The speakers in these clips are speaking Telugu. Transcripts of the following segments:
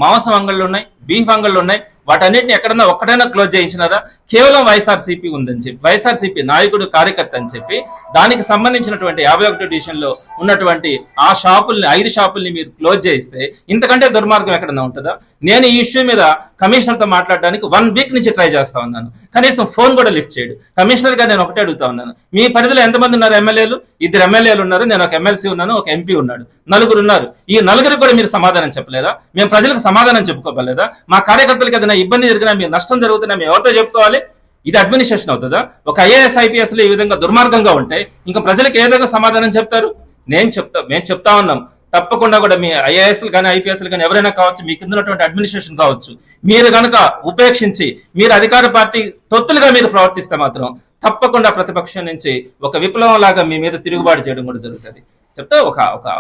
మాంసం అంగళ్ళు ఉన్నాయి, బీఫ్ అంగళ్ళు ఉన్నాయి. వాటన్నిటిని ఎక్కడన్నా ఒక్కటైనా క్లోజ్ చేయించినారా? కేవలం వైఎస్ఆర్సీపీ ఉందని చెప్పి, వైఎస్ఆర్సీపీ నాయకుడు కార్యకర్త అని చెప్పి దానికి సంబంధించినటువంటి 51 డివిజన్ లో ఉన్నటువంటి ఆ షాపుల్ని 5 షాపుల్ని మీరు క్లోజ్ చేయిస్తే ఇంతకంటే దుర్మార్గం ఎక్కడన్నా ఉంటుందా? నేను ఈ ఇష్యూ మీద కమిషనర్ తో మాట్లాడడానికి 1 వీక్ నుంచి ట్రై చేస్తా ఉన్నాను. కనీసం ఫోన్ కూడా లిఫ్ట్ చేయడు. కమిషనర్ గా నేను ఒకటే అడుగుతా ఉన్నాను, మీ పరిధిలో ఎంతమంది ఉన్నారు ఎమ్మెల్యేలు? 2 ఎమ్మెల్యేలు ఉన్నారు, నేను ఒక ఎమ్మెల్సీ ఉన్నాను, ఒక ఎంపీ ఉన్నాడు, 4 ఉన్నారు. ఈ 4 కూడా మీరు సమాధానం చెప్పలేదా? మేము ప్రజలకు సమాధానం చెప్పుకోలేదా? మా కార్యకర్తలకు ఏదైనా ఇబ్బంది జరిగినా, మీ నష్టం జరుగుతున్నా మేము ఎవరితో చెప్పుకోవాలి? ఇది అడ్మినిస్ట్రేషన్ అవుతుందా? ఒక ఐఏఎస్ ఐపీఎస్ లో ఈ విధంగా దుర్మార్గంగా ఉంటే ఇంకా ప్రజలకు ఏ విధంగా సమాధానం చెప్తారు? మేము చెప్తా ఉన్నాం, తప్పకుండా కూడా మీ ఐఏఎస్లు కానీ ఐపీఎస్లు కానీ ఎవరైనా కావచ్చు, మీ కింద ఉన్నటువంటి అడ్మినిస్ట్రేషన్ కావచ్చు, మీరు కనుక ఉపేక్షించి మీరు అధికార పార్టీ తొత్తులుగా మీరు ప్రవర్తిస్తే మాత్రం తప్పకుండా ప్రతిపక్షం నుంచి ఒక విప్లవం లాగా మీ మీద తిరుగుబాటు చేయడం కూడా జరుగుతుంది. చెప్తా ఒక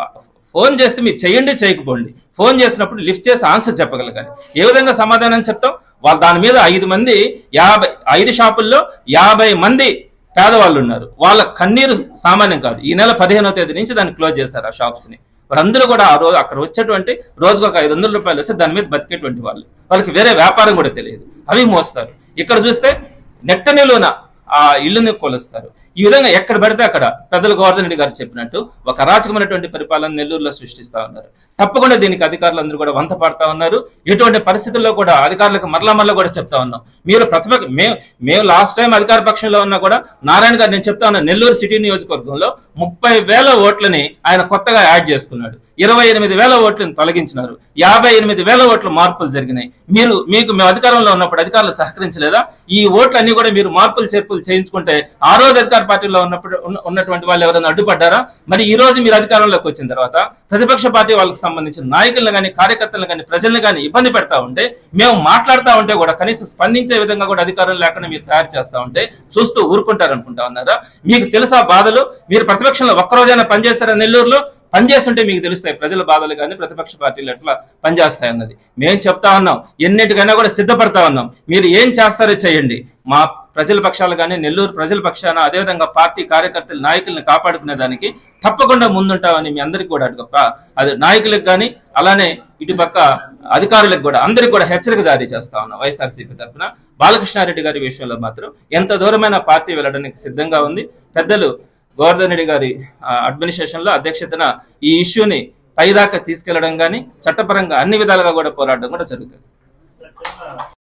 ఫోన్ చేస్తే మీరు చేయండి, చేయకపోండి. ఫోన్ చేసినప్పుడు లిఫ్ట్ చేసి ఆన్సర్ చెప్పగలగాలి. ఏ విధంగా సమాధానం చెప్తాం? వాళ్ళు దాని మీద 5 షాపుల్లో 50 మంది పేదవాళ్ళు ఉన్నారు. వాళ్ళ కన్నీరు సామాన్యం కాదు. ఈ నెల 15వ తేదీ నుంచి దాన్ని క్లోజ్ చేశారు ఆ షాప్స్ ని. వాళ్ళందరూ కూడా ఆ రోజు అక్కడ వచ్చేటువంటి రోజుకు ఒక 500 రూపాయలు వస్తే దాని మీద బతికేటువంటి వాళ్ళకి వేరే వ్యాపారం కూడా తెలియదు. అవి మోస్తారు. ఇక్కడ చూస్తే నెట్టనిలోన ఆ ఇల్లుని కొలుస్తారు. ఈ విధంగా ఎక్కడ పడితే అక్కడ పెద్దలు గోవర్ధన్ రెడ్డి గారు చెప్పినట్టు ఒక అరాచకమైనటువంటి పరిపాలన నెల్లూరులో సృష్టిస్తా ఉన్నారు. తప్పకుండా దీనికి అధికారులు అందరూ కూడా వంత పాడుతా ఉన్నారు. ఎటువంటి పరిస్థితుల్లో కూడా అధికారులకు మరలా కూడా చెప్తా ఉన్నాం. మీరు మేము లాస్ట్ టైం అధికార పక్షంలో ఉన్నా కూడా నారాయణ గారు నేను చెప్తా ఉన్నా, నెల్లూరు సిటీ నియోజకవర్గంలో 30,000 ఓట్లని ఆయన కొత్తగా యాడ్ చేసుకున్నాడు. 28,000 ఓట్లను తొలగించినారు. 58,000 ఓట్ల మార్పులు జరిగినాయి. మీకు మేము అధికారంలో ఉన్నప్పుడు అధికారులు సహకరించలేదా? ఈ ఓట్లన్నీ కూడా మీరు మార్పులు చేర్పులు చేయించుకుంటే ఆ రోజు అధికార పార్టీలో ఉన్నటువంటి వాళ్ళు ఎవరైనా అడ్డుపడ్డారా? మరి ఈ రోజు మీరు అధికారంలోకి వచ్చిన తర్వాత ప్రతిపక్ష పార్టీ వాళ్ళకి సంబంధించిన నాయకులను కానీ కార్యకర్తలను కానీ ప్రజలను కానీ ఇబ్బంది పెడతా ఉంటే, మేము మాట్లాడుతూ ఉంటే కూడా కనీసం స్పందించే విధంగా కూడా అధికారం లేకుండా మీరు తయారు చేస్తా ఉంటే చూస్తూ ఊరుకుంటారనుకుంటా ఉన్నారా? మీకు తెలుసా బాధలు? మీరు ప్రతిపక్షంలో ఒక్కరోజైనా పనిచేస్తారా? నెల్లూరులో పనిచేస్తుంటే మీకు తెలుస్తాయి ప్రజల బాధలు కానీ ప్రతిపక్ష పార్టీలు ఎట్లా పనిచేస్తాయి అన్నది. మేము చెప్తా ఉన్నాం, ఎన్నిటికైనా కూడా సిద్ధపడతా ఉన్నాం. మీరు ఏం చేస్తారో చేయండి. మా ప్రజల పక్షాలు కానీ నెల్లూరు ప్రజల పక్షాన అదేవిధంగా పార్టీ కార్యకర్తల నాయకుల్ని కాపాడుకునే దానికి తప్పకుండా ముందుంటామని మీ అందరికీ కూడా అది నాయకులకు కానీ అలానే ఇటుపక్క అధికారులకు కూడా అందరికీ కూడా హెచ్చరిక జారీ చేస్తా ఉన్నాం. వైఎస్ఆర్సీపీ తరఫున బాలకృష్ణారెడ్డి గారి విషయంలో మాత్రం ఎంత దూరమైన పార్టీ వెళ్ళడానికి సిద్ధంగా ఉంది. పెద్దలు గోవర్ధన్ రెడ్డి గారి అడ్మినిస్ట్రేషన్ లో అధ్యక్షతన ఈ ఇష్యూని పైదాకా తీసుకెళ్లడం కానీ చట్టపరంగా అన్ని విధాలుగా కూడా పోరాడడం కూడా జరుగుతుంది.